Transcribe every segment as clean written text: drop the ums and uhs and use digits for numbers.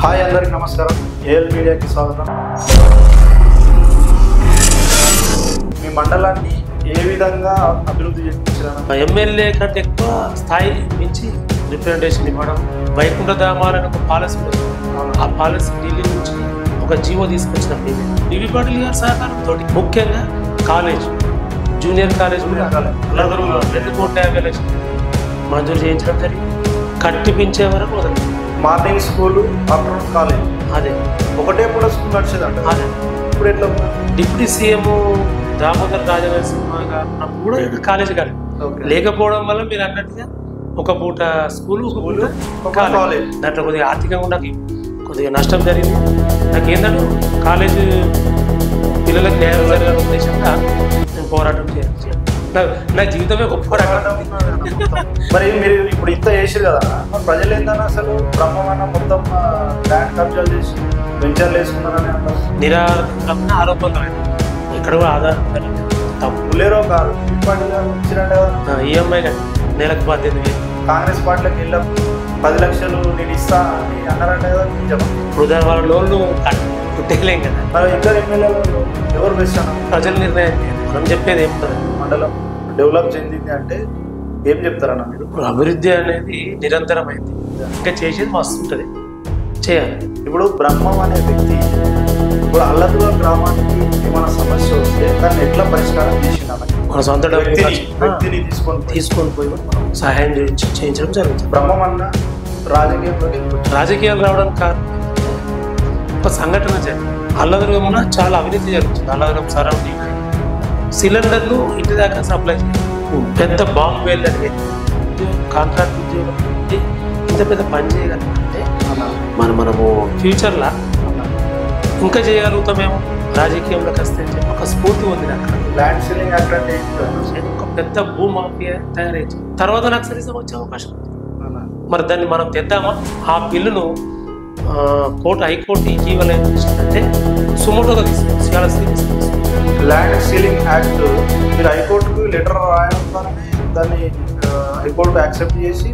Hi అందరికి నమస్కారం. AL మీడియాకి స్వాగతం. మీ మండలాన్ని ఏ విధంగా అభివృద్ధి చేయించారు? ఎమ్మెల్యే కంటే ఎక్కువ స్థాయి మించి రిప్రజెంటేషన్ ఇవ్వడం, వైకుంఠ ధామాలను ఒక పాలసీ ఉంది. ఆ పాలసీ ఢిల్లీ నుంచి ఒక జీవో తీసుకొచ్చిన బివి పాటిల్ గారి సహకారంతో ముఖ్యంగా కాలేజ్, జూనియర్ కాలేజ్ కూడా 2,50,00,000 మంజూరు చేయించడం జరిగింది. కట్టిపించే వరకు వదలదు. మార్నింగ్ స్కూలు, ఆఫ్టర్నూన్ కాలేజ్, అదే ఒకటే కూడా స్కూల్ నడిచేదంట. అదే ఇప్పుడు ఎట్లా? డిప్యూటీ సీఎం దామోదర్ రాజనరసింహ గారు ఉన్నప్పుడు కూడా ఇక్కడ కాలేజ్ కాదు. లేకపోవడం వల్ల మీరు అన్నట్టుగా ఒక పూట స్కూల్, ఒక పూట కాలేజ్. దాంట్లో కొద్దిగా ఆర్థికంగా నాకు కొద్దిగా నష్టం జరిగింది. నాకు ఏంటంటే కాలేజ్ పిల్లలకు న్యాయం జరిగిన ఉద్దేశంగా నేను పోరాటం చేయాలి. నా జీవితమే ఒక పోరాటం. మరి మీరు ఇప్పుడు ఇంత చేసారు కదా, ప్రజలు ఏంటన్నా అసలు బ్రహ్మమన్న మొత్తం ల్యాండ్ కబ్జాలు చేసి వెంచర్లు వేసుకున్నారని అంటారు. నిరాధారమైన ఆరోపణలు ఎక్కడ కూడా ఆధారం తప్పులేరో కాదు. ఇచ్చినట్టు కదా ఈఎంఐ నెలకు 18,000. కాంగ్రెస్ పార్టీలోకి వెళ్ళాం 10 లక్షలు నేను ఇస్తా అని అన్నారంటే కదా నిజం. ఇప్పుడు దాని వాళ్ళ లోన్లు కుట్టేయలేం కదా. మరి ఇద్దరు ఎమ్మెల్యేలు ఎవరు బెస్ట్ అన్న? ప్రజల నిర్ణయం. మనం చెప్పేది ఏముంటుంది? మండలం డెవలప్ చెందింది అంటే ఏం చెప్తారన్న మీరు? ఇప్పుడు అభివృద్ధి అనేది నిరంతరమైంది. ఇంకా చేసేది మస్తు ఉంటుంది, చేయాలి. ఇప్పుడు బ్రహ్మం అనే వ్యక్తి ఇప్పుడు అల్లదుల గ్రామానికి ఏమైనా సమస్య వస్తే దాన్ని ఎట్లా పరిష్కారం చేసిండు? మన సొంత వ్యక్తిని తీసుకొని పోయి మనం సహాయం చేయించడం జరుగుతుంది. బ్రహ్మం అన్న రాజకీయాలు రావడానికి కారణం ఒక సంఘటన జరిగింది. అల్లదుర్గంలో చాలా అవినీతి జరుగుతుంది. అల్లదుర్గం సరౌండింగ్ సిలిండర్లు ఇంటి దాకా సప్లై చేయాలి. పెద్ద బాంబు వెళ్ళని కాంట్రాక్ట్ ఉద్యోగం ఇంత పెద్ద పని చేయగలిగితే మనము ఫ్యూచర్లో ఇంకా చేయగలుగుతామేమో. రాజకీయంలోకి వస్తే ఒక స్ఫూర్తి ఉంది నాకు. ల్యాండ్ సీలింగ్ యాక్ట్ అంటే ఒక పెద్ద భూమాఫియా తయారైంది. తర్వాత నక్సలిజం వచ్చే అవకాశం ఉంది. మరి దాన్ని మనం తెద్దామా? ఆ బిల్లును హైకోర్టు ఇటీవల ఏం చేసిందంటే సుమోటోగా తీసుకుంది. ల్యాండ్ సీలింగ్ యాక్ట్ మీరు హైకోర్టుకు లెటర్ రాయడం ద్వారానే దాన్ని హైకోర్టు యాక్సెప్ట్ చేసి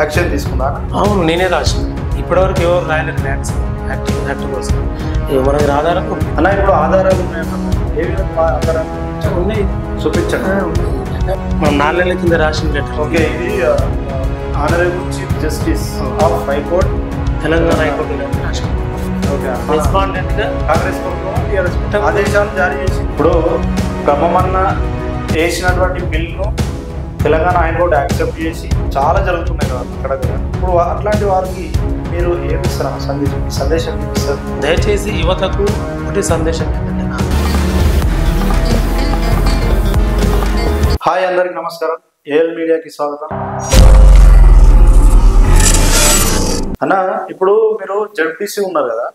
యాక్షన్ తీసుకున్నాను. అవును, నేనే రాసిన. ఇప్పటివరకు ఎవరు రాయలేదు ల్యాండ్ యాక్ట్ కోసం. మనకి ఆధారం అన్న. ఇప్పుడు ఆధారాలు ఉన్నాయన్న? ఏ విధంగా ఆధారాలు ఉన్నాయి? చూపించండి. మనం 4 నెలల కింద రాసిన లెటర్. ఓకే, ఇది honourable chief justice of high court, Telangana high court respondent గా కాంగ్రెస్ ప్రభుత్వం ఆదేశాలు జారీ చేసి ఇప్పుడు బ్రహ్మమన్న వేసినటువంటి బిల్లును తెలంగాణ హైకోర్టు యాక్సెప్ట్ చేసి చాలా జరుగుతున్నాయి కదా అక్కడ. ఇప్పుడు అట్లాంటి వారికి మీరు ఏమి ఇస్తారు? సందేశం ఇస్తారు? దయచేసి యువతకు ఒకటి సందేశం ఏంటంటే, హాయ్ అందరికి నమస్కారం. ఏఎల్ మీడియాకి స్వాగతం. అన్న, ఇప్పుడు మీరు జడ్పీసీ ఉన్నారు కదా,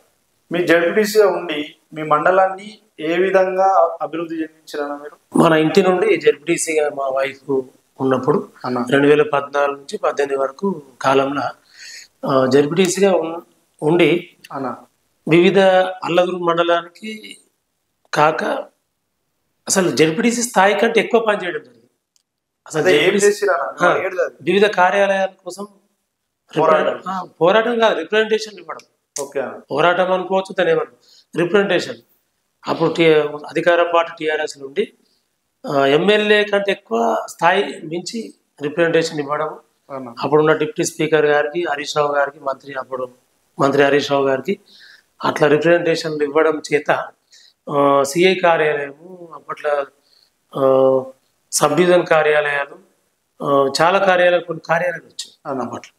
మీ జడ్పీసీగా ఉండి మీ మండలాన్ని ఏ విధంగా అభివృద్ధి చెందించారన్న మీరు? మన ఇంటి నుండి జడ్పీసీగా మా వైఫ్ ఉన్నప్పుడు 2014 నుంచి 18 వరకు కాలంలో జడ్పీసీగా ఉండి అన్న వివిధ అల్లదుర్గం మండలానికి కాక అసలు జడ్పీసీ స్థాయి కంటే ఎక్కువ పనిచేయడం జరిగింది. అసలు వివిధ కార్యాలయాల కోసం పోరాటం కాదు, రిప్రజెంటేషన్ ఇవ్వడం. పోరాటం అనుకోవచ్చు, దాని ఏమన్నా రిప్రజెంటేషన్. అప్పుడు అధికార పార్టీ టీఆర్ఎస్ నుండి ఎమ్మెల్యే కంటే ఎక్కువ స్థాయి మించి రిప్రజెంటేషన్ ఇవ్వడం. అప్పుడున్న డిప్యూటీ స్పీకర్ గారికి, హరీష్ రావు గారికి, మంత్రి హరీష్ రావు గారికి అట్లా రిప్రజెంటేషన్లు ఇవ్వడం చేత సిఐ కార్యాలయము, అప్పట్లో సబ్ డివిజన్ కార్యాలయాలు, చాలా కార్యాలయాలు, కొన్ని కార్యాలయాలు వచ్చాయి అన్నప్పట్లో.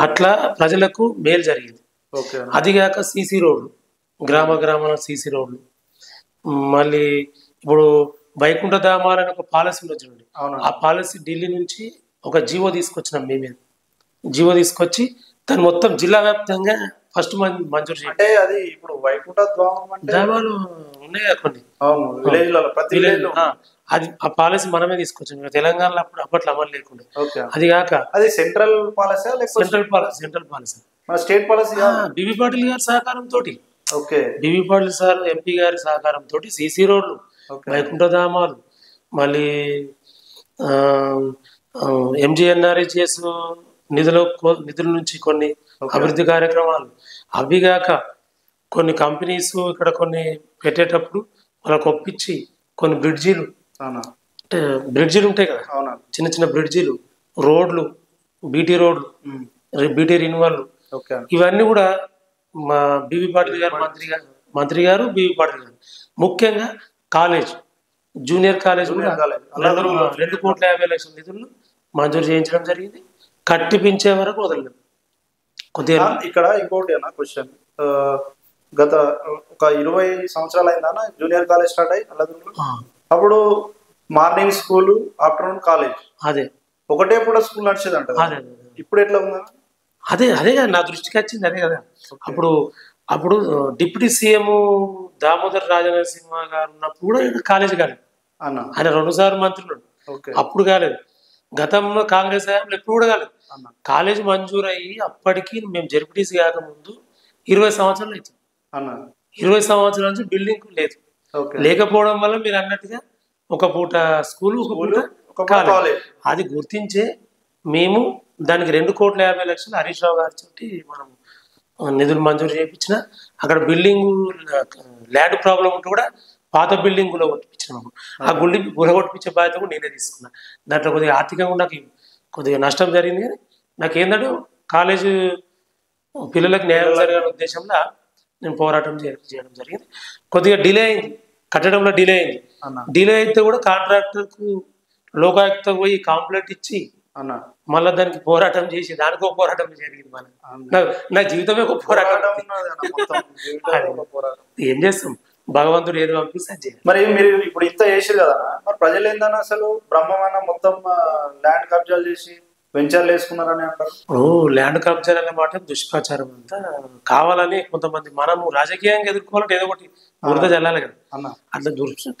అట్లా ప్రజలకు మేలు జరిగింది. అదిగాక సీసీ రోడ్లు, గ్రామాల సీసీ రోడ్లు. మళ్ళీ ఇప్పుడు వైకుంఠ ధామాలని ఒక పాలసీ వచ్చింది. ఆ పాలసీ ఢిల్లీ నుంచి ఒక జీవో తీసుకొచ్చినాం. మేమే జీవో తీసుకొచ్చి దాన్ని మొత్తం జిల్లా వ్యాప్తంగా ఫస్ట్ మంజూరు చేయాలి. అంటే అది ఇప్పుడు వైకుంఠ ధామాలు ఉన్నాయి కొన్ని. అది ఆ పాలసీ మనమే తీసుకొచ్చాం. తెలంగాణలో అప్పట్లో అమలు లేకుండా. అది కాక అది central policy, central policy, state policy. BV Patil గారి సహకారంతో, బివి పాటిల్ సార్ ఎంపీ గారి సహకారంతో సీసీ రోడ్లు, వైకుంఠ ధామాలు, మళ్ళీ ఎంజీఎన్ఆర్ఈజీఎస్ నిధుల నుంచి కొన్ని అభివృద్ధి కార్యక్రమాలు, అవిగాక కొన్ని కంపెనీస్ ఇక్కడ కొన్ని పెట్టేటప్పుడు వాళ్ళకి ఒప్పించి కొన్ని బ్రిడ్జీలు అవునా అంటే బ్రిడ్జీలు ఉంటాయి కదా, అవునా చిన్న చిన్న బ్రిడ్జీలు, రోడ్లు, బీటీ రోడ్లు, బీటీ రిన్యూవల్, ఓకే ఇవన్నీ కూడా మా బీవీ పాటిల్ గారు మంత్రి గారు బీవీ పాటిల్ గారు ముఖ్యంగా కాలేజ్, జూనియర్ కాలేజ్ కూడా కాలేజ్. 2,50,00,000 నిధులు మంజూరు చేయించడం జరిగింది. కట్టిపించే వరకు వదలలేదు. కొద్దిగా ఇక్కడ ఇంకోటి అన్న క్వశ్చన్, గత ఒక 20 సంవత్సరాలు అయిందా జూనియర్ కాలేజ్ స్టార్ట్ అయ్యి అల్లదుర్గంలో? అప్పుడు మార్నింగ్ స్కూల్, ఆఫ్టర్నూన్ కాలేజ్, అదే ఒకటే పూట స్కూల్ నడిచేదంట. అదే ఇప్పుడు ఎట్లా ఉందా? అదే అదే కదా నా దృష్టికి వచ్చింది. అదే కదా అప్పుడు అప్పుడు డిప్యూటీ సీఎం దామోదర్ రాజనరసింహ గారు ఉన్నప్పుడు కూడా ఇక్కడ కాలేజ్ కాలేదు అన్న. ఆయన 2 సార్లు మంత్రులు, అప్పుడు కాలేదు. గతంలో కాంగ్రెస్ హయాంలో ఎప్పుడు కూడా కాలేదు. కాలేజ్ మంజూరు అయ్యి అప్పటికి మేము జెడ్పీటీసీ కాకముందు 20 సంవత్సరాలు అవుతుంది. 20 సంవత్సరాల నుంచి బిల్డింగ్ లేదు. లేకపోవడం వల్ల మీరు అన్నట్టుగా ఒక పూట స్కూల్, ఒక పూట కాలేజ్. అది గుర్తించే మేము దానికి 2,50,00,000 హరీష్ రావు గారి తోటి మనం నిధులు మంజూరు చేయించిన. అక్కడ బిల్డింగ్ ల్యాండ్ ప్రాబ్లం ఉంటే కూడా పాత బిల్డింగ్ గులగొట్టించినాము. ఆ గులగొట్టించే బాధ్యత కూడా నేనే తీసుకున్నా. దాంట్లో కొద్దిగా ఆర్థికంగా నాకు కొద్దిగా నష్టం జరిగింది, కానీ నాకు ఏంటంటే కాలేజీ పిల్లలకు న్యాయం జరగాలనే ఉద్దేశంలో నేను పోరాటం చేయడం జరిగింది. కొద్దిగా డిలే అయింది, కట్టడంలో డిలే అయింది. డిలే అయితే కూడా కాంట్రాక్టర్కు లోకాయుక్తకు పోయి కంప్లైంట్ ఇచ్చి మళ్ళీ దానికి పోరాటం చేసి దానికి ఒక పోరాటం జరిగింది. నా జీవితమే ఒక పోరాటం. ఏం చేస్తాం, భగవంతుడు ఏదో పంపిస్తే. మరి మీరు ఇప్పుడు ఇంత చేసారు కదా, మరి ప్రజలు ఏందన్నా అసలు బ్రహ్మమైన మొత్తం ల్యాండ్ కబ్జాలు చేసి వెంచర్లు వేసుకున్నారని అంటారు. ఇప్పుడు ల్యాండ్ కబ్జాలు అనే మాట దుష్ప్రచారం అంతా కావాలని కొంతమంది, మనము రాజకీయంగా ఎదుర్కోవాలంటే ఏదో ఒకటి బురద జల్లాలి కదా, అట్లా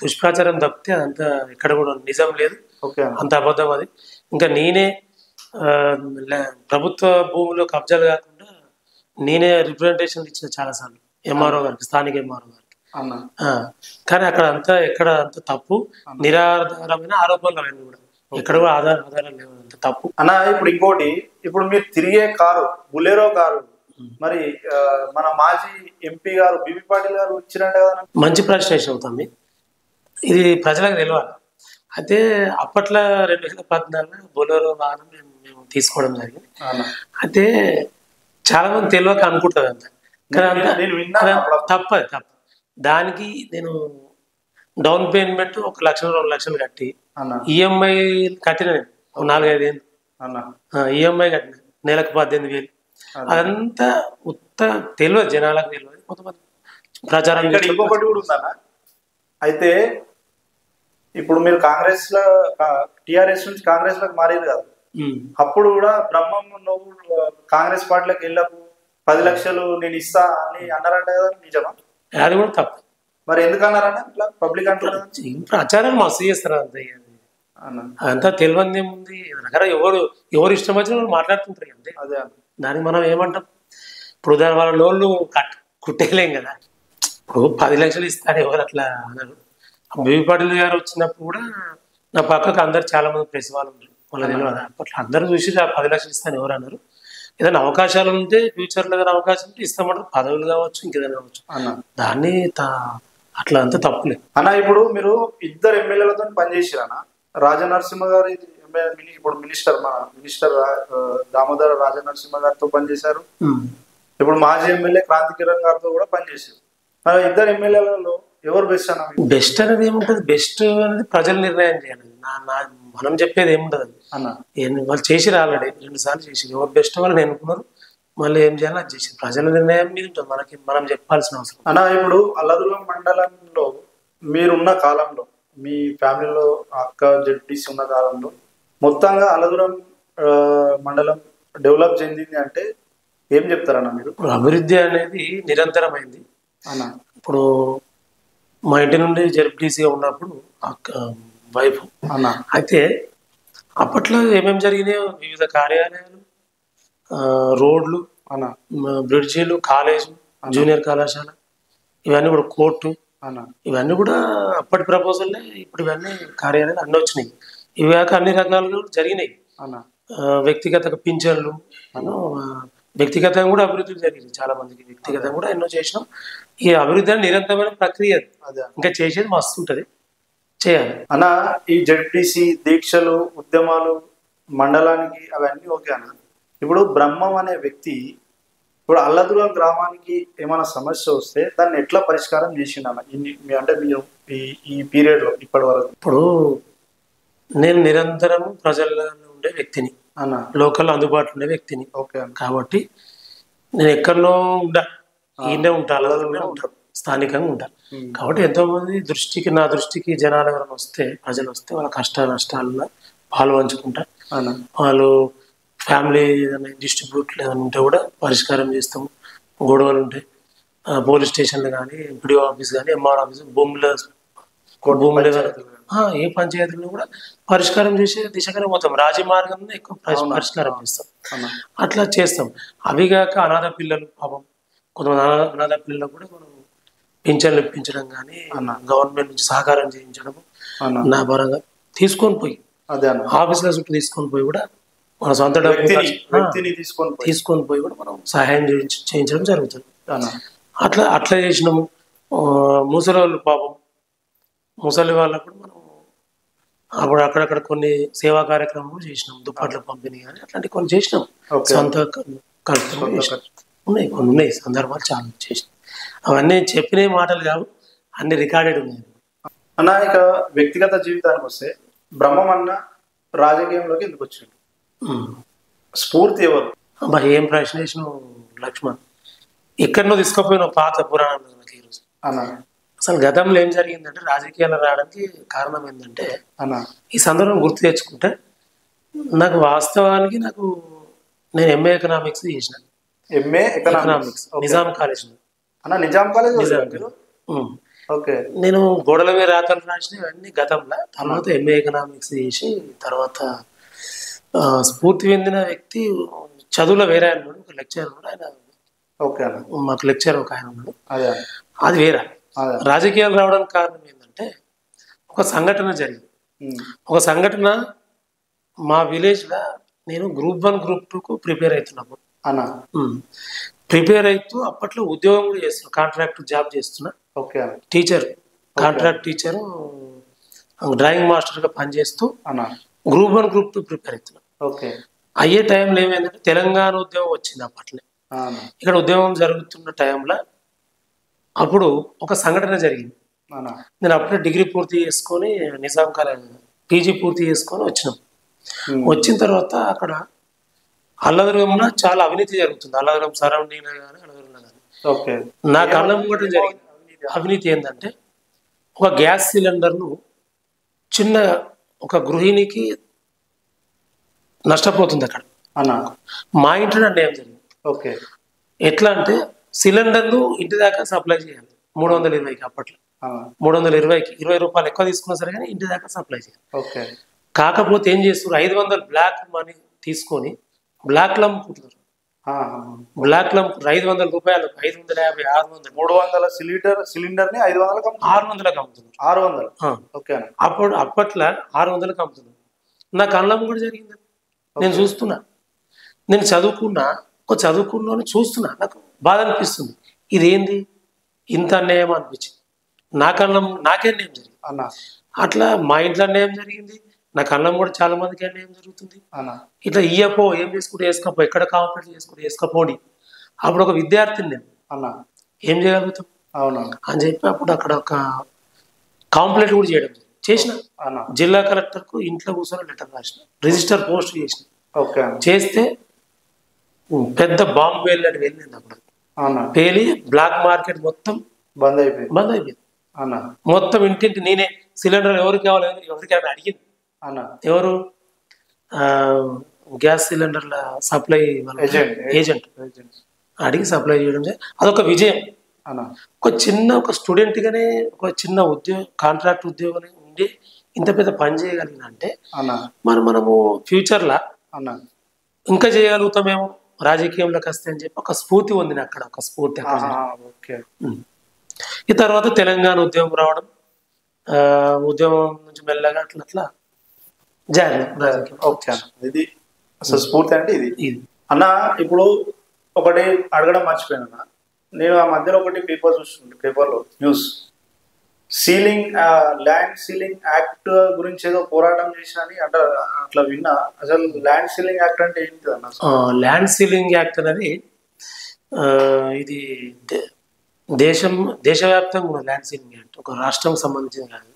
దుష్ప్రచారం తప్పితే అదంతా ఎక్కడ కూడా నిజం లేదు, అంత అబద్ధం అది. ఇంకా నేనే ప్రభుత్వ భూమిలో కబ్జాలు కాకుండా నేనే రిప్రజెంటేషన్ ఇచ్చిన చాలాసార్లు ఎంఆర్ఓ గారికి, స్థానిక ఎంఆర్ఓ గారికి. కానీ అక్కడ అంతా ఎక్కడ అంత తప్పు, నిరాధారమైన ఆరోపణలు అవన్నీ కూడా ఎక్కడ కూడా ఆధారాలు లేవు, అంత తప్పు అన్న. ఇప్పుడు ఇంకోటి, ఇప్పుడు మీరు తిరిగే కారు బులెరో కారు మరి మన మాజీ ఎంపీ గారు బీవీ పాటిల్ గారు ఇచ్చినట్టు కదా. మంచి ప్రశ్న అవుతుంది, ఇది ప్రజలకు తెలియాలి. అయితే అప్పట్లో 2014 బొలెరో వాహనం మేము తీసుకోవడం జరిగింది. అయితే చాలా మంది తెలియక అనుకుంటుంది అంత, తప్పదు తప్పు. దానికి నేను డౌన్ పేమెంట్ 1 లక్ష 2 లక్షలు కట్టి ఈఎంఐ కట్టిన, నేను 4-5 ఏళ్ళు ఈఎంఐ కట్టిన, నెలకు 18,000. అదంతా ఉత్త తెలియదు, జనాలకు తెలియదు, కొంతమంది ప్రచారం. ఇంకొకటి కూడా ఉందన్న, అయితే ఇప్పుడు మీరు కాంగ్రెస్ లో టిఆర్ఎస్ నుంచి కాంగ్రెస్ లోకి మారేది కదా, అప్పుడు కూడా బ్రహ్మం నువ్వు కాంగ్రెస్ పార్టీలోకి వెళ్ళకు 10 లక్షలు నేను ఇస్తా అని అన్నారంట కదా, నిజమా? అది కూడా తప్పు. మరి ఎందుకు అన్నారన్న ఇట్లా పబ్లిక్ అంటారు? ప్రచారం మస్తు చేస్తారు, అదంతా తెలియదు ఏముంది. దగ్గర ఎవరు ఇష్టం వచ్చిన మాట్లాడుతుంటారు అంతే. అదే దానికి మనం ఏమంటాం, ఇప్పుడు దాని వాళ్ళ లోన్లు కుట్టేయలేం కదా. ఇప్పుడు 10 లక్షలు ఇస్తాను ఎవరు అట్లా అన్నారు. బీవీ పాటిల్ గారు వచ్చినప్పుడు కూడా నా పక్కకు అందరు చాలా మంది ప్రెస్ వాళ్ళు ఉన్నారు, వాళ్ళ తెలియదు. అప్పట్లో అందరూ చూసి 10 లక్షలు ఇస్తాను ఎవరు అన్నారు. ఏదైనా అవకాశాలు ఉంటే ఫ్యూచర్లో ఏదైనా అవకాశం ఉంటే ఇస్తామంటారు, పదవులు కావచ్చు, ఇంకేదైనా కావచ్చు. దాన్ని అట్లా అంతా తప్పులేదు అన్న. ఇప్పుడు మీరు 2 ఎమ్మెల్యేలతో పనిచేసారు అన్న. రాజనరసింహ గారు ఇప్పుడు మినిస్టర్ దామోదర రాజనరసింహ గారితో పనిచేశారు. ఇప్పుడు మాజీ ఎమ్మెల్యే క్రాంతి కిరణ్ గారితో కూడా పనిచేశారు. 2 ఎమ్మెల్యేలలో ఎవరు బెస్ట్ అన్న? బెస్ట్ అనేది ఏముంటది, బెస్ట్ అనేది ప్రజలు నిర్ణయం చేయాలి. మనం చెప్పేది ఏముంటది అన్న. వాళ్ళు చేసిరు, ఆల్రెడీ 2 సార్లు చేసిరు. ఎవరు బెస్ట్ వాళ్ళని ఎన్నుకున్నారు, మళ్ళీ ఏం చేయాలో అది చేసి ప్రజల నిర్ణయం మీద ఉంటుంది, మనం చెప్పాల్సిన అవసరం అన్న. ఇప్పుడు అల్లదుర్గం మండలంలో మీరున్న కాలంలో, మీ ఫ్యామిలీలో అక్క జడ్పీసీ ఉన్న కాలంలో మొత్తంగా అల్లదుర్గం మండలం డెవలప్ చెందింది అంటే ఏం చెప్తారన్న మీరు? అభివృద్ధి అనేది నిరంతరమైంది అన్న. ఇప్పుడు మా ఇంటి నుండి జడ్పీసీగా ఉన్నప్పుడు అక్క వైఫ్ అన్న, అయితే అప్పట్లో ఏమేమి జరిగినాయో, వివిధ కార్యాలయాలు, రోడ్లు, బ్రిడ్జీలు, కాలేజు, జూనియర్ కళాశాల, ఇవన్నీ కూడా కోర్టు, ఇవన్నీ కూడా అప్పటి ప్రపోజల్లే. ఇప్పుడు ఇవన్నీ కార్యాలయాలు అన్నీ వచ్చినాయి. ఇవి కాక అన్ని రకాలుగా జరిగినాయి. వ్యక్తిగత పింఛన్లు, వ్యక్తిగతంగా కూడా అభివృద్ధి జరిగింది, చాలా మందికి వ్యక్తిగతంగా కూడా ఎన్నో చేసినాం. ఈ అభివృద్ధి అనేది నిరంతరమైన ప్రక్రియ, అదే ఇంకా చేసేది మస్తు ఉంటుంది, చేయాలి అన్న. ఈ జెడ్పీసీ దీక్షలు ఉద్యమాలు మండలానికి అవన్నీ ఓకే అన్న. ఇప్పుడు బ్రహ్మం అనే వ్యక్తి ఇప్పుడు అల్లదుర్గం గ్రామానికి ఏమైనా సమస్య వస్తే దాన్ని ఎట్లా పరిష్కారం చేసిండన్న అంటే మీరు ఈ పీరియడ్ లో ఇప్పటి వరకు? ఇప్పుడు నేను నిరంతరం ప్రజల్లో ఉండే వ్యక్తిని అన్న, లోకల్ అందుబాటులో ఉండే వ్యక్తిని ఓకే అన్న. కాబట్టి నేను ఎక్కడనో ఉంటా, ఈయనే ఉంటా, అల్లదుర్గంలో ఉంటా, స్థానికంగా ఉంటా. కాబట్టి ఎంతో మంది దృష్టికి, నా దృష్టికి జనాలు ఎవరైనా వస్తే, ప్రజలు వస్తే వాళ్ళ కష్ట నష్టాలలో పాలు పంచుకుంటా. వాళ్ళు ఫ్యామిలీ ఏదైనా డిస్ట్రిబ్యూట్లు ఏదైనా ఉంటే కూడా పరిష్కారం చేస్తాము. గొడవలు ఉంటాయి పోలీస్ స్టేషన్లు కానీ, ఎంపీడీఓ ఆఫీస్ కానీ, ఎంఆర్ ఆఫీస్, భూముల ఏ పంచాయతీలో కూడా పరిష్కారం చేసే దిశగానే పోతాం. రాజీ మార్గంలో ఎక్కువ పరిష్కారం చేస్తాం, అట్లా చేస్తాం. అవిగాక అనాథ పిల్లలు, పాపం కొంతమంది అనాథ పిల్లలకు కూడా మనం పింఛన్లు ఇప్పించడం కానీ, గవర్నమెంట్ నుంచి సహకారం చేయించడం, నా పరంగా తీసుకొని పోయి ఆఫీసుల చుట్టూ తీసుకొని పోయి కూడా మన సొంత డబ్బు తీసుకొని పోయి కూడా మనం సహాయం చేయించడం జరుగుతుంది. అట్లా చేసినాము. ముసలి వాళ్ళు, పాపం ముసలి వాళ్ళకు కూడా మనం అప్పుడు అక్కడక్కడ కొన్ని సేవా కార్యక్రమాలు చేసినాం. దుప్పట్ల పంపిణీ కానీ అట్లాంటివి కొన్ని చేసినాం. సొంత ఖర్చు ఉన్నాయి, కొన్ని ఉన్నాయి సందర్భాలు చాలా చేసినాం. అవన్నీ చెప్పిన మాటలు కావు, అన్ని రికార్డెడ్ ఉన్నాయి అన్న. ఇక వ్యక్తిగత జీవితానికి వస్తే బ్రహ్మం అన్న రాజకీయంలోకి ఎందుకు వచ్చింది? స్ఫూర్తి ఎవరు? అబ్బా, ఏం ప్రశ్న చేసినావు లక్ష్మణ్. ఎక్కడనో తీసుకుపోయిన పాత పురాణంలో నాకు ఈరోజు అసలు గతంలో ఏం జరిగిందంటే, రాజకీయాలు రావడానికి కారణం ఏంటంటే, ఈ సందర్భం గుర్తు తెచ్చుకుంటే నాకు వాస్తవానికి నేను ఎంఏ ఎకనామిక్స్ చేసిన. MA economics Nizam college. Nizam college. నేను గోడల మీద రాతలు రాసిన ఇవన్నీ గతంలో. తర్వాత ఎంఏ ఎకనామిక్స్ చేసి తర్వాత స్ఫూర్తి చెందిన వ్యక్తి చదువులో వేరే ఆయన ఉన్నాడు, ఒక లెక్చర్ కూడా ఆయన. మాకు లెక్చర్ ఒక ఆయన ఉన్నాడు, అది వేరే. రాజకీయాలు రావడానికి కారణం ఏంటంటే, ఒక సంఘటన జరిగింది. ఒక సంఘటన మా విలేజ్లో నేను గ్రూప్ 1 గ్రూప్ 2కు ప్రిపేర్ అవుతున్నప్పుడు ప్రిపేర్ అవుతూ అప్పట్లో ఉద్యోగం కూడా చేస్తున్నా, కాంట్రాక్ట్ జాబ్ చేస్తున్నా. టీచర్, కాంట్రాక్ట్ టీచర్, డ్రాయింగ్ మాస్టర్గా పనిచేస్తూ గ్రూప్ 1 గ్రూప్ 2 ప్రిపేర్ అవుతున్నా. అయ్యే టైంలో ఏమైందంటే, తెలంగాణ ఉద్యమం వచ్చింది అప్పట్లో. ఇక్కడ ఉద్యమం జరుగుతున్న టైంలో అప్పుడు ఒక సంఘటన జరిగింది. నేను అప్పుడే డిగ్రీ పూర్తి చేసుకొని నిజాం కాలేజ్ పీజీ పూర్తి చేసుకొని వచ్చినాం. వచ్చిన తర్వాత అక్కడ అల్లదుర్గంలో చాలా అవినీతి జరుగుతుంది. అల్లదుర్గం సరౌండింగ్ కానీ, అల్లదుర్గంలో కానీ నా కళ్ళం కూడా జరిగింది. అవినీతి ఏంటంటే, ఒక గ్యాస్ సిలిండర్ను చిన్న ఒక గృహిణికి నష్టపోతుంది అక్కడ. మా ఇంట్లో అన్యాయం జరిగింది. ఎట్లా అంటే, సిలిండర్ను ఇంటి దాకా సప్లై చేయాలి 320కి. అప్పట్లో 320కి 20 రూపాయలు ఎక్కువ తీసుకున్నా సరే కానీ ఇంటి దాకా సప్లై చేయాలి. కాకపోతే ఏం చేస్తున్నారు, 500 బ్లాక్ మనీ తీసుకొని బ్లాక్లో అమ్ముకుంటున్నారు. బ్లాక్లో 500 రూపాయలు, 550, 600, 300 సిలిండర్ ని 600కి అమ్ముతున్నారు. అప్పట్లో 600కి అమ్ముతున్నారు. నా కళ్ళం కూడా జరిగింది. నేను చూస్తున్నా, నేను చదువుకున్నాను చూస్తున్నా, నాకు బాధ అనిపిస్తుంది. ఇదేంది ఇంత అన్యాయం అనిపించింది. నా కళ్ళం నాకే అన్యాయం జరిగింది. అట్లా మా ఇంట్లో అన్యాయం జరిగింది, నా కళ్ళం కూడా చాలా మందికి అన్యాయం జరుగుతుంది. ఇట్లా ఇయ్యపో, ఏం చేసుకుంటే వేసుకోపో, ఎక్కడ కాంప్లీట్ చేసుకుంటే వేసుకోపోండి. అప్పుడు ఒక విద్యార్థిని నేను, ఏం చేయగలుగుతాం అని చెప్పి అప్పుడు అక్కడ ఒక కాంప్లైంట్ కూడా చేసిన జిల్లా కలెక్టర్కు ఇంట్లో కూర్చొని లెటర్ రాసిన, రిజిస్టర్ పోస్ట్ చేసిన. చేస్తే పెద్ద బాంబు వెళ్ళింది అప్పుడు. పేలి బ్లాక్ మార్కెట్ మొత్తం బంద్ అయిపోయింది. మొత్తం ఇంటింటి నేనే సిలిండర్ ఎవరికి కావాలి, ఎవరికి అడిగింది. ఎవరు గ్యాస్ సిలిండర్ల సప్లై ఏజెంట్ అడిగి సప్లై చేయడం, అదొక విజయం. ఒక స్టూడెంట్గానే ఒక చిన్న కాంట్రాక్ట్ ఉద్యోగం ఉండి ఇంత పెద్ద పని చేయగలిగిన అంటే మనము ఫ్యూచర్లో ఇంకా చేయగలుగుతామేమో రాజకీయంలోకి వస్తే అని చెప్పి ఒక స్ఫూర్తి ఉంది అక్కడ. ఒక స్ఫూర్తి ఈ తర్వాత తెలంగాణ ఉద్యమం రావడం, ఉద్యమం నుంచి మెల్లగా అట్లా జాయిన్ ఇది అసలు స్ఫూర్తి అంటే ఇది అన్న. ఇప్పుడు ఒకటి అడగడం మర్చిపోయినా, నేను ఆ మధ్యలో ఒకటి పేపర్ చూస్తుండే, పేపర్లో news, ceiling land ceiling act గురించి ఏదో పోరాటం చేశాని అంటే అట్లా విన్నా. అసలు ల్యాండ్ సీలింగ్ యాక్ట్ అంటే ఏంటి అన్న? ల్యాండ్ సీలింగ్ యాక్ట్ అనేది ఇది దేశవ్యాప్తంగా ఉన్న ల్యాండ్ సీలింగ్ యాక్ట్, ఒక రాష్ట్రం సంబంధించింది కాదు.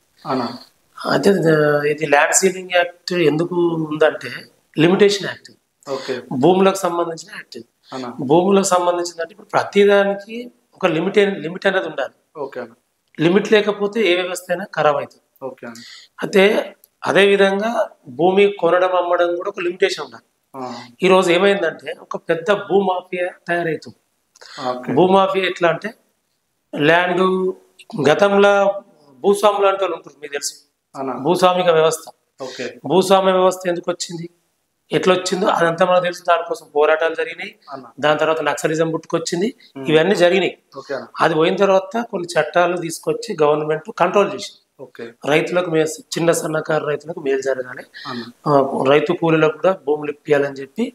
అయితే ఇది ల్యాండ్ సీలింగ్ యాక్ట్ ఎందుకు ఉందంటే లిమిటేషన్ యాక్ట్, భూములకు సంబంధించిన యాక్ట్. భూములకు సంబంధించిన ఇప్పుడు ప్రతిదానికి ఒక లిమిట్ అనేది ఉండాలి. లిమిట్ లేకపోతే ఏ వ్యవస్థ అయినా ఖరాబ్ అవుతుంది. అయితే అదే విధంగా భూమి కొనడం అమ్మడం కూడా ఒక లిమిటేషన్ ఉండాలి. ఈ రోజు ఏమైందంటే ఒక పెద్ద భూమాఫియా తయారవుతుంది. భూమాఫియా ఎట్లా అంటే ల్యాండ్ గతంలో భూస్వాములు అంటే వాళ్ళు ఉంటారు, మీకు తెలుసు భూస్వామిక వ్యవస్థ. భూస్వామ్య వ్యవస్థ ఎందుకు వచ్చింది, ఎట్లా వచ్చిందో అదంతా మనకు తెలుసు. దానికోసం పోరాటాలు జరిగినాయి, దాని తర్వాత నక్సలిజం పుట్టుకొచ్చింది, ఇవన్నీ జరిగినాయి. అది పోయిన తర్వాత కొన్ని చట్టాలు తీసుకొచ్చి గవర్నమెంట్ కంట్రోల్ చేసింది. రైతులకు చిన్న సన్నకారు రైతులకు మేలు జరగాలి, రైతు కూలీలకు కూడా భూములు ఇప్పియాలని చెప్పి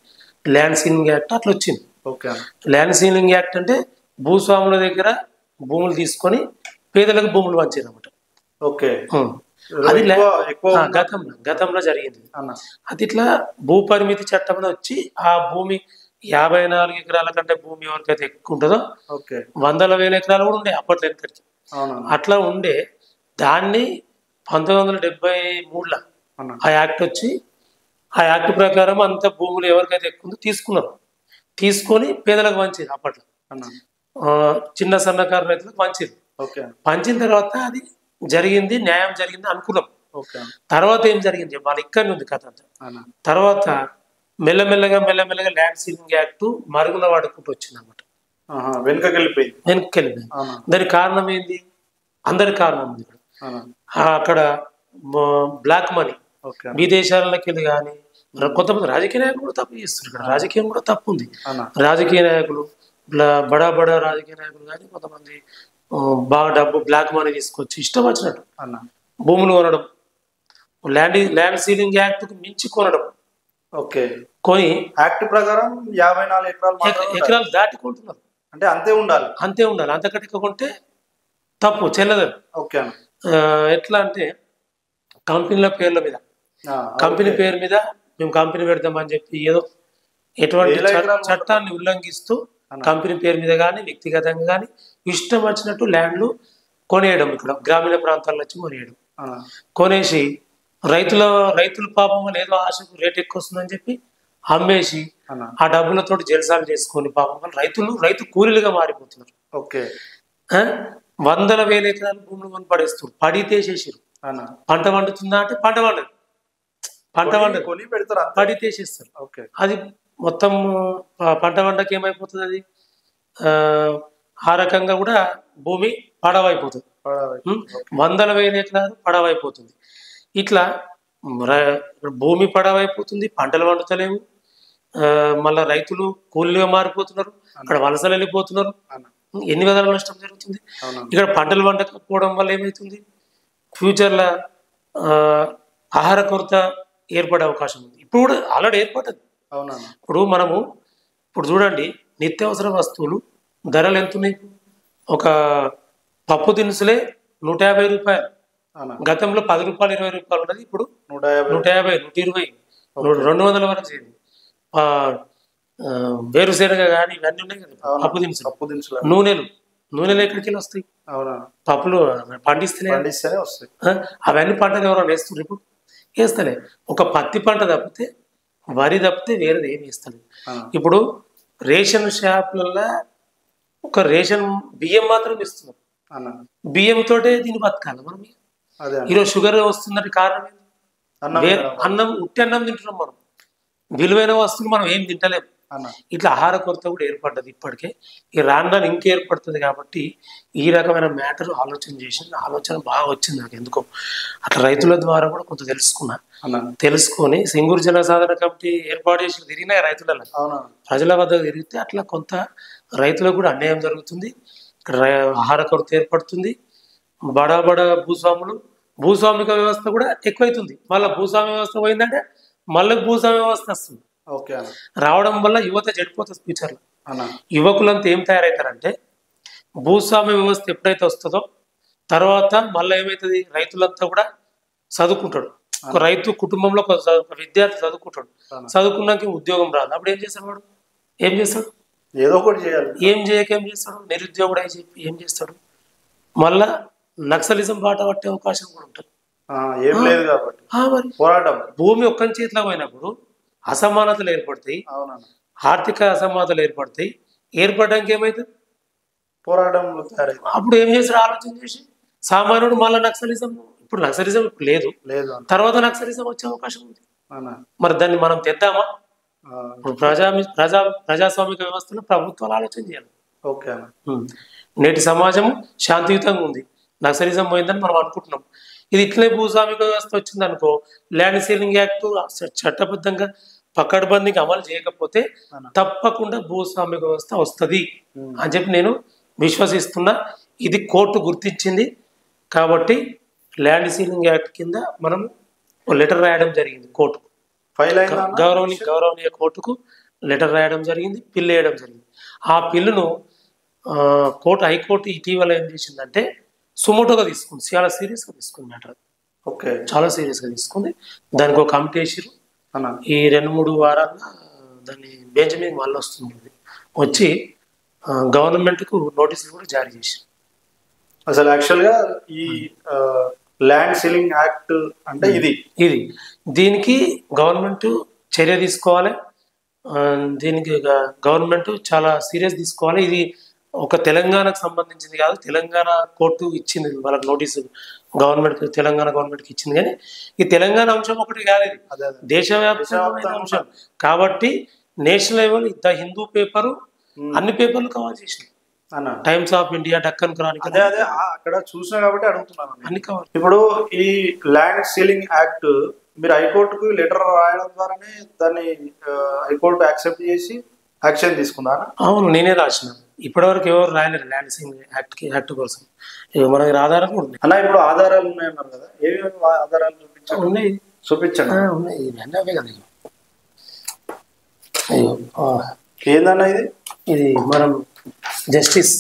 ల్యాండ్ సీలింగ్ యాక్ట్ అట్లా వచ్చింది. ల్యాండ్ సీలింగ్ యాక్ట్ అంటే భూస్వాముల దగ్గర భూములు తీసుకొని పేదలకు భూములు పంచారు అన్నమాట. అది గతంలో జరిగింది. అది ఇట్లా భూ పరిమితి చట్టం వచ్చి ఆ భూమి 54 ఎకరాల కంటే భూమి ఎవరికైతే ఎక్కువ ఉంటుందో 100,000 ఎకరాలు కూడా ఉండే అప్పట్లో వెనకటి. అట్లా ఉండే దాన్ని 1973లో ఆ యాక్ట్ వచ్చి ఆ యాక్ట్ ప్రకారం అంత భూములు ఎవరికైతే ఎక్కువ ఉందో తీసుకున్నారు. తీసుకొని పేదలకు పంచారు. అప్పట్లో చిన్న సన్నకారు రైతులకు పంచారు. పంచిన తర్వాత అది జరిగింది, న్యాయం జరిగింది అనుకున్నాం. తర్వాత ఏం జరిగింది వాళ్ళు ఇక్కడి ఉంది కథ అంతా. తర్వాత మెల్లమెల్లగా ల్యాండ్ సీలింగ్ యాక్ట్ మరుగున వాడుకుంటూ వచ్చింది అన్నమాట. వెనక్కి వెళ్ళిపోయింది. దానికి కారణం ఏంది, అందరి కారణం ఉంది. అక్కడ బ్లాక్ మనీ విదేశాలకి వెళ్ళి కానీ కొంతమంది రాజకీయ నాయకులు కూడా తప్పు చేస్తారు. ఇక్కడ రాజకీయం కూడా తప్పు ఉంది. రాజకీయ నాయకులు బడా రాజకీయ నాయకులు కానీ కొంతమంది బాగా డబ్బు బ్లాక్ మనీ తీసుకొచ్చి ఇష్టం వచ్చినట్టు భూములు కొనడం, ల్యాండ్ సీలింగ్ యాక్ట్ కు మించి కొనడం. కొని యాక్ట్ ప్రకారం 54 ఎకరాలు దాటుకుంటున్నారు. అంటే అంతే ఉండాలి. అంతకంటే కొంటే తప్పు చెల్లదు. ఎట్లా అంటే కంపెనీల పేర్ల మీద, కంపెనీ పేరు మీద మేము కంపెనీ పెడతామని చెప్పి ఏదో ఎటువంటి చట్టాన్ని ఉల్లంఘిస్తూ కంపెనీ పేరు మీద కానీ వ్యక్తిగతంగా కానీ ఇష్టం వచ్చినట్టు ల్యాండ్లు కొనేయడం. ఇక్కడ గ్రామీణ ప్రాంతాల్లో వచ్చి కొనేయడం. కొనేసి రైతుల పాపం వల్ల ఏదో ఆశకు రేట్ ఎక్కువ వస్తుందని చెప్పి అమ్మేసి ఆ డబ్బులతో జలసాలు చేసుకొని పాపం వల్ల రైతు కూలీలుగా మారిపోతున్నారు. 100,000 ఎకరాలు భూములు కొని పడేస్తారు. పడితేసేసారు. పంట పండుతుందా అంటే పంట వండదు పడితేసేస్తారు. అది మొత్తం పంట వండకి ఏమైపోతుంది, అది ఆ రకంగా కూడా భూమి పడవైపోతుంది. 100,000 ఎకరాలు పడవైపోతుంది. ఇట్లా భూమి పడవైపోతుంది, పంటలు వండుతలేవు, మళ్ళా రైతులు కూలీలుగా మారిపోతున్నారు, అక్కడ వలసలు వెళ్ళిపోతున్నారు. ఎన్ని విధాల నష్టం జరుగుతుంది. ఇక్కడ పంటలు వండకపోవడం వల్ల ఏమవుతుంది, ఫ్యూచర్లో ఆహార కొరత ఏర్పడే అవకాశం ఉంది. ఇప్పుడు కూడా ఆల్రెడీ ఏర్పడ్డది. ఇప్పుడు చూడండి, నిత్యావసర వస్తువులు ధరలు ఎంతున్నాయి. ఒక పప్పు దినుసులే 150 రూపాయలు. గతంలో 10 రూపాయలు 20 రూపాయలు ఉన్నది, ఇప్పుడు 150, 120, 200 వరకు చేరింది. వేరుశెనగ కానీ ఇవన్నీ ఉన్నాయి కదా, పప్పు దినుసులు. నూనెలు ఎక్కడికి వెళ్ళి వస్తాయి, పప్పులు పండిస్తేనే వస్తాయి. అవన్నీ పంటలు ఎవరైనా వేస్తున్నారు, ఇప్పుడు వేస్తలే. ఒక పత్తి పంట తప్పితే, వరి తప్పితే వేరేది ఏమి వేస్తలేదు. ఇప్పుడు రేషన్ షాపులలో ఒక రేషన్ బియ్యం మాత్రం ఇస్తున్నారు. బియ్యంతో దీన్ని బతకాలి మనం. ఈరోజు షుగర్ వస్తుందంటే కారణం ఏంటి, అన్నం ఉట్టి అన్నం తింటున్నాం మనం. విలువైన వస్తువులు మనం ఏం తింటలేము. ఇట్లా ఆహార కొరత కూడా ఏర్పడ్డది. ఇప్పటికే ఈ రాను ఇంకే ఏర్పడుతుంది. కాబట్టి ఈ రకమైన మ్యాటర్ ఆలోచన బాగా వచ్చింది నాకు ఎందుకో. అట్లా రైతుల ద్వారా కూడా కొంత తెలుసుకొని సింగూరు జల సాధన కమిటీ ఏర్పాటు చేసి తిరిగినాయి రైతులలో, ప్రజల వద్దకు తిరిగితే అట్లా కొంత రైతులకు కూడా అన్యాయం జరుగుతుంది. ఇక్కడ ఆహార కొరత ఏర్పడుతుంది. బడా భూస్వామిక వ్యవస్థ కూడా ఎక్కువైతుంది. మళ్ళీ భూస్వామ్య వ్యవస్థ పోయిందంటే మళ్ళీ భూస్వామ్య వ్యవస్థ వస్తుంది. రావడం వల్ల యువత చెడిపోతుంది ఫ్యూచర్లో. అన్న యువకులంతా ఏం తయారవుతారంటే భూస్వామ్య వ్యవస్థ ఎప్పుడైతే వస్తుందో తర్వాత మళ్ళీ ఏమవుతుంది, రైతులంతా కూడా చదువుకుంటాడు. ఒక రైతు కుటుంబంలో ఒక విద్యార్థి చదువుకుంటాడు, చదువుకున్నాక ఉద్యోగం రాదు. అప్పుడు ఏం చేస్తాడు వాడు? ఏం చేస్తాడు? ఏదో ఒకటి చేయాలి. ఏం చేయక ఏం చేస్తాడు? నిరుద్యోగుడు అని చెప్పి ఏం చేస్తాడు? మళ్ళా నక్సలిజం బాట పట్టే అవకాశం కూడా ఉంటుంది. ఏం లేదు కాబట్టి మరి పోరాటం. భూమి ఒక్కని చేతిలో పోయినప్పుడు అసమానతలు ఏర్పడతాయి, ఆర్థిక అసమానతలు ఏర్పడతాయి. ఏర్పడడానికి ఏమవుతుంది? పోరాటం తయారై. అప్పుడు ఏం చేస్తాడు? ఆలోచన చేసి సామాన్యుడు మళ్ళీ నక్సలిజం, ఇప్పుడు నక్సలిజం ఇప్పుడు లేదు, తర్వాత నక్సలిజం వచ్చే అవకాశం ఉంది. మరి దాన్ని మనం తెద్దామా? ఇప్పుడు ప్రజాస్వామిక వ్యవస్థలో ప్రభుత్వాలు ఆలోచన చేయాలి. ఓకే. నేటి సమాజం శాంతియుతంగా ఉంది, నక్సలిజం పోయిందని మనం అనుకుంటున్నాం. ఇది ఇట్లే భూస్వామిక వ్యవస్థ వచ్చింది అనుకో, ల్యాండ్ సీలింగ్ యాక్ట్ చట్టబద్ధంగా పకడ్బందీగా అమలు చేయకపోతే తప్పకుండా భూస్వామిక వ్యవస్థ వస్తుంది అని చెప్పి నేను విశ్వసిస్తున్నా. ఇది కోర్టు గుర్తించింది కాబట్టి ల్యాండ్ సీలింగ్ యాక్ట్ కింద మనం లెటర్ రాయడం జరిగింది కోర్టుకు. గౌరవనీయ కోర్టుకు లెటర్ రాయడం జరిగింది, పిల్లు వేయడం జరిగింది. ఆ పిల్లును హైకోర్టు ఇటీవల ఏం చేసిందంటే సుమోటోగా తీసుకుంది, చాలా సీరియస్గా తీసుకుంది మ్యాటర్. ఓకే, చాలా సీరియస్గా తీసుకుంది. దానికి ఒక కమిటీ వేసిరు. ఈ 2-3 వారాల్లో దాన్ని బెంచ్ మీద మళ్ళీ వస్తుంది, వచ్చి గవర్నమెంట్కు నోటీసులు కూడా జారీ చేసి. అసలు యాక్చువల్గా ఈ ల్యాండ్ సీలింగ్ యాక్ట్ అంటే ఇది దీనికి గవర్నమెంట్ చర్య తీసుకోవాలి. దీనికి గవర్నమెంట్ చాలా సీరియస్ తీసుకోవాలి. ఇది ఒక తెలంగాణకు సంబంధించింది కాదు, తెలంగాణ కోర్టు ఇచ్చింది వాళ్ళకి నోటీసు, తెలంగాణ గవర్నమెంట్కి ఇచ్చింది. కానీ ఈ తెలంగాణ అంశం ఒకటి కాదు, ఇది దేశవ్యాప్తమైన అంశం కాబట్టి national level the Hindu paper అన్ని పేపర్లు కవర్ చేసింది. Times of India, Deccan Chronicle అక్కడ చూసినా కాబట్టి అడుగుతున్నాను. అన్ని కవర్. ఇప్పుడు ఈ ల్యాండ్ సీలింగ్ యాక్ట్ మీరు హైకోర్టుకు లెటర్ రాయడం ద్వారానే దాన్ని హైకోర్టు యాక్సెప్ట్ చేసి యాక్షన్ తీసుకుందా? అవును, నేనే రాసిన. ఇప్పటివరకు ఎవరు రాయలేరు ల్యాండ్ సీలింగ్ యాక్ట్ కోసం. మన ఆధారాలు కూడా ఉన్నాయి. అలా ఇప్పుడు ఆధారాలు ఉన్నాయన్నారు కదా, ఏమేమి ఆధారాలు చూపించారు? ఉన్నాయి, చూపించండి. ఉన్నాయి, ఇవన్నీ అవే కదా. ఏందన్నా ఇది మనం జస్టిస్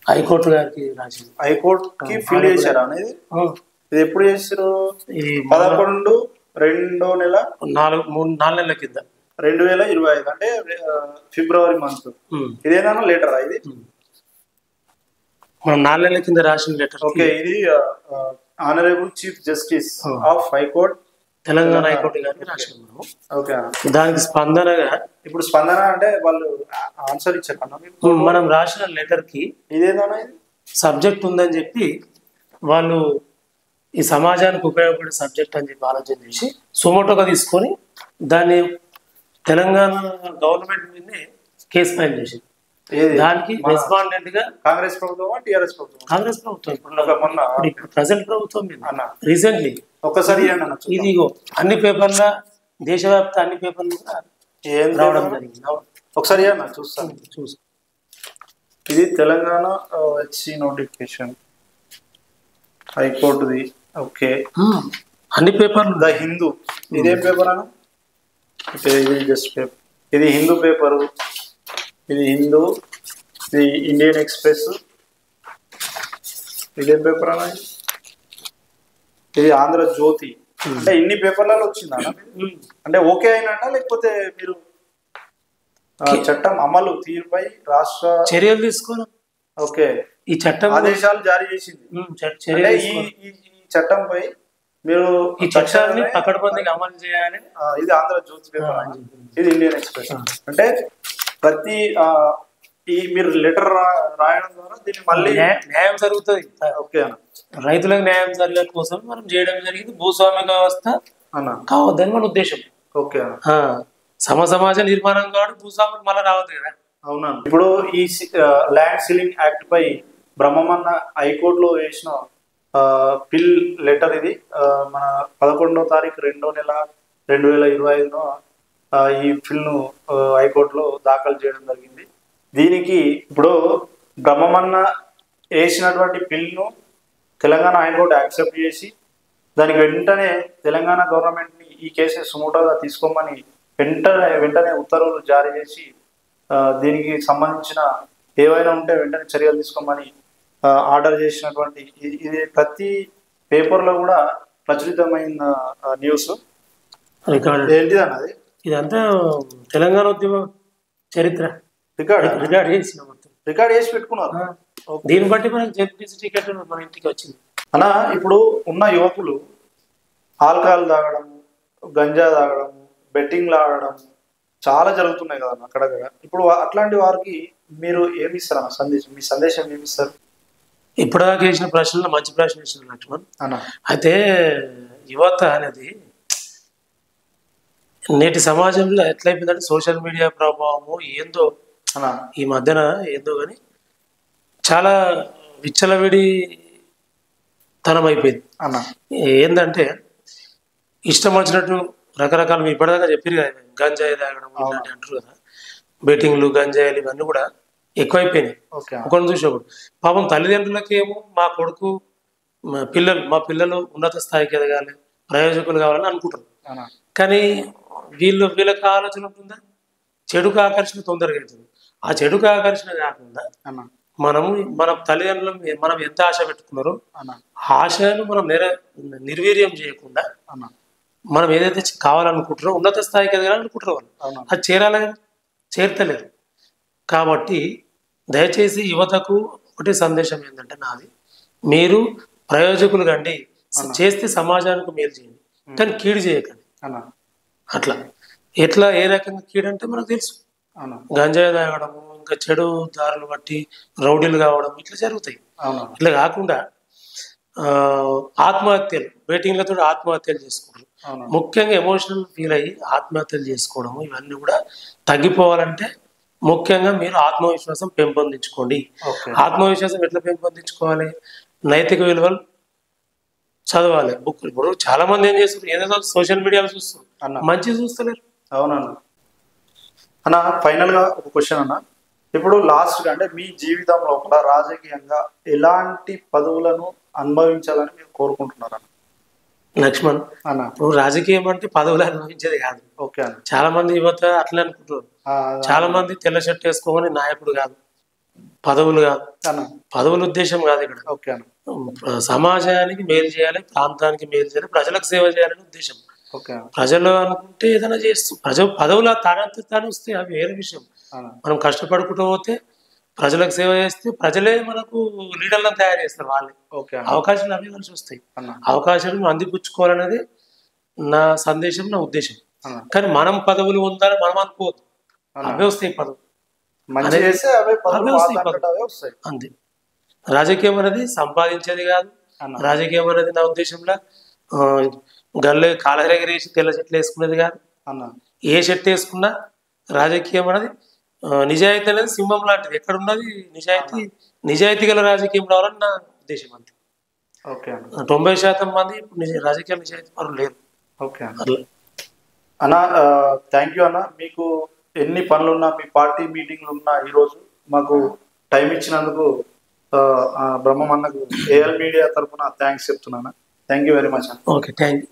హైకోర్టు గారికి రాసింది. హైకోర్టుకి ఫీల్ చేశారా అనేది? ఇది ఎప్పుడు చేసారు? 11/2/4 నెలల కింద, 2025 అంటే ఫిబ్రవరి మంత్. ఇదేనా లెటర్? ఇది మనం 4 నెలల కింద రాసిన లెటర్. ఓకే, ఇది honourable chief justice of high court Telangana high court గారికి రాసినాం మనం. ఓకే, దానికి స్పందనగా ఇప్పుడు స్పందన అంటే వాళ్ళు ఆన్సర్ ఇచ్చారు. మనం రాసిన లెటర్ కి ఇదేనా సబ్జెక్ట్ ఉందని చెప్పి వాళ్ళు ఈ సమాజానికి ఉపయోగపడే సబ్జెక్ట్ అని చెప్పి ఆలోచన చేసి సుమోటోగా తీసుకొని దాన్ని తెలంగాణ గవర్నమెంట్ మీదనే కేసు ఫైల్ చేసింది. దానికి రెస్పాండెంట్ గా కాంగ్రెస్ ప్రభుత్వం, టీఆర్ఎస్ ప్రభుత్వం? కాంగ్రెస్ ప్రభుత్వం. ఇప్పుడు ప్రజెంట్ ప్రభుత్వం మీద రీసెంట్లీ ఒక్కసారి ఇది అన్ని పేపర్ల, దేశవ్యాప్త అన్ని పేపర్లు రావడం జరిగింది. ఒకసారి చూస్తాను. ఇది తెలంగాణ హెచ్సి నోటిఫికేషన్ హైకోర్టుది. ఓకే, అన్ని పేపర్లు. ద హిందూ, ఇదేం పేపర్ అన్న? ఇది జస్ట్ పేపర్. ఇది హిందూ పేపరు, ఇది హిందూ, ఇది ఇండియన్ ఎక్స్ప్రెస్. ఇదేం పేపర్ అన్న? ఇది ఆంధ్ర జ్యోతి. అంటే ఇన్ని పేపర్లలో వచ్చిందా అంటే ఓకే అయినట్ట, లేకపోతే మీరు చట్టం అమలు తీరుపై రాష్ట్ర చర్యలు తీసుకోవాలి? ఓకే, ఈ చట్టం ఆదేశాలు జారీ చేసింది. ఈ చట్టంపై మీరు ఈ చట్టాన్ని పకడ్బందీగా అమలు చేయాలి. ఇది ఆంధ్ర జ్యోతి పేపర్, ఇది ఇండియన్ ఎక్స్ప్రెస్. అంటే ప్రతి మీరు లెటర్ రాయడం ద్వారా దీన్ని మళ్ళీ న్యాయం జరుగుతుంది. ఓకే, రైతులకు న్యాయం జరిగే కోసం మనం చేయడం జరిగింది. భూస్వామిక వ్యవస్థ కావద్దని మన ఉద్దేశం. ఓకే, సమాజ నిర్మాణం కాదు, భూస్వామికి మళ్ళీ రావద్దు కదా. అవునా? ఇప్పుడు ఈ ల్యాండ్ సీలింగ్ యాక్ట్ పై బ్రహ్మమన్న హైకోర్టులో వేసిన పిల్ లెటర్ ఇది మన 11వ తారీఖు 2వ నెల 2025 ఈ పిల్ను హైకోర్టులో దాఖలు చేయడం జరిగింది. దీనికి ఇప్పుడు బ్రహ్మమన్న వేసినటువంటి పిల్ను తెలంగాణ హైకోర్టు యాక్సెప్ట్ చేసి దానికి వెంటనే తెలంగాణ గవర్నమెంట్ని ఈ కేసు సుమోటోగా తీసుకోమని వెంటనే ఉత్తర్వులు జారీ చేసి దీనికి సంబంధించిన ఏవైనా ఉంటే వెంటనే చర్యలు తీసుకోమని ఆర్డర్ చేసినటువంటి ఇది ప్రతి పేపర్లో కూడా ప్రచురితమైన న్యూస్. ఏంటిది అన్నది ఇదంతా తెలంగాణ ఉద్యమ చరిత్ర రికార్డ్ చేసి పెట్టుకున్నారు. దీన్ని బట్టి మనకి జెడ్పీసీ టికెట్ మన ఇంటికి వచ్చింది అన్న. ఇప్పుడు ఉన్న యువకులు ఆల్కహాల్ తాగడం, గంజా తాగడం, బెట్టింగ్లు ఆడడం చాలా జరుగుతున్నాయి కదా అక్కడక్కడ. ఇప్పుడు అట్లాంటి వారికి మీరు ఏమి ఇస్తారు అన్న సందేశం? మీ సందేశం ఏమి ఇస్తారు? ఇప్పటిదాకా వేసిన ప్రశ్నలో మంచి ప్రశ్న ఇచ్చిన లక్ష్మణ్. అయితే యువత అనేది నేటి సమాజంలో ఎట్లయిపోయిందంటే సోషల్ మీడియా ప్రభావము ఏందో ఈ మధ్యన ఏందో కానీ చాలా విచ్చలవిడి తనం అయిపోయింది. ఏంటంటే ఇష్టం వచ్చినట్టు రకరకాల మీ ఇప్పటిదాకా చెప్పారు కదా, గంజాయి తాగడం ఇలాంటి అంటారు కదా, బెట్టింగ్లు గంజాయిలు ఇవన్నీ కూడా ఎక్కువైపోయినాయి. ఒకరిని చూసేప్పుడు పాపం తల్లిదండ్రులకి ఏమో మా కొడుకు మా పిల్లలు ఉన్నత స్థాయికి ఎదగాలి, ప్రయోజకులు కావాలని అనుకుంటారు. కానీ వీళ్ళకి ఆలోచన ఉంటుందా? చెడుకు ఆకర్షణ తొందరగా అవుతుంది. ఆ చెడుకు ఆకర్షణ కాకుండా మన తల్లిదండ్రులు మనం ఎంత ఆశ పెట్టుకున్నారో ఆశను మనం నిర్వీర్యం చేయకుండా మనం ఏదైతే కావాలనుకుంటారో ఉన్నత స్థాయికి ఎదగాలనుకుంటారో వాళ్ళు అది చేరతలేరు. కాబట్టి దయచేసి యువతకు ఒకటి సందేశం ఏంటంటే నాది, మీరు ప్రయోజకులు కండి, చేస్తే సమాజానికి మేలు చేయండి, కానీ కీడు చేయకండి. అట్లా ఎట్లా ఏ రకంగా కీడు అంటే మనకు తెలుసు, గంజాయి తాగడము, ఇంకా చెడు దారులు బట్టి రౌడీలు కావడం ఇట్లా జరుగుతాయి. ఇట్లా కాకుండా ఆత్మహత్యలు, బెట్టింగ్లతో ఆత్మహత్యలు చేసుకుంటారు. ముఖ్యంగా ఎమోషనల్ ఫీల్ అయ్యి ఆత్మహత్యలు చేసుకోవడం ఇవన్నీ కూడా తగ్గిపోవాలంటే ముఖ్యంగా మీరు ఆత్మవిశ్వాసం పెంపొందించుకోండి. ఆత్మవిశ్వాసం ఎట్లా పెంపొందించుకోవాలి? నైతిక విలువలు చదవాలి. బుక్ ఇప్పుడు చాలా మంది ఏం చేస్తారు, ఏదైనా సోషల్ మీడియాలో చూస్తారు, మంచి చూస్తలేరు. అవునన్నా. అన్న ఫైనల్ గా ఒక క్వశ్చన్ అన్న, ఇప్పుడు లాస్ట్ గా అంటే మీ జీవితంలో కూడా రాజకీయంగా ఎలాంటి పదవులను అనుభవించాలని మీరు కోరుకుంటున్నారన్న? లక్ష్మణ్ అన్న, ఇప్పుడు రాజకీయం అంటే పదవులు అనుభవించేది కాదు. ఓకే. చాలా మంది యువత అట్లా అనుకుంటారు. చాలా మంది తెల్ల షర్ట్ వేసుకోమని నాయకుడు కాదు, పదవులు కాదు, పదవుల ఉద్దేశం కాదు ఇక్కడ. ఓకే. సమాజానికి మేలు చేయాలి, ప్రాంతానికి మేలు చేయాలి, ప్రజలకు సేవ చేయాలని ఉద్దేశం. ప్రజలు అనుకుంటే ఏదైనా చేస్తూ పదవులు తానే వస్తే అవి వేరే విషయం. మనం కష్టపడుకుంటూ పోతే ప్రజలకు సేవ చేస్తే ప్రజలే మనకు లీడర్లను తయారు చేస్తారు. వాళ్ళే అవకాశాలు అవి కలిసి వస్తాయి. అవకాశాలను అందిపుచ్చుకోవాలనేది నా సందేశం, నా ఉద్దేశం. కానీ మనం పదవులు ఉందని మనం అనుకోవద్దు, అవే వస్తాయి పదవులు. అంతే. రాజకీయం అనేది సంపాదించేది కాదు. రాజకీయం అనేది నా ఉద్దేశంలో గల్లే కాలరెగరేసి తెల్ల చెట్లు వేసుకునేది కాదు. ఏ షర్ట్ వేసుకున్నా రాజకీయం అనేది నిజాయితీ అనేది సింహం లాంటిది. ఎక్కడ ఉన్నది నిజాయితీ గల రాజకీయం రావాలని నా ఉద్దేశం. అంతే. 90% మంది ఇప్పుడు రాజకీయ నిజాయితీ పరులు లేరు. అన్న థ్యాంక్ యూ అన్న. మీకు ఎన్ని పనులున్నా, మీ పార్టీ మీటింగ్లు ఉన్నా, ఈరోజు మాకు టైం ఇచ్చినందుకు బ్రహ్మం అన్నకు ఏఎల్ మీడియా తరఫున థ్యాంక్స్ చెప్తున్నాను. థ్యాంక్ యూ వెరీ మచ్ అన్న. Okay, thank you.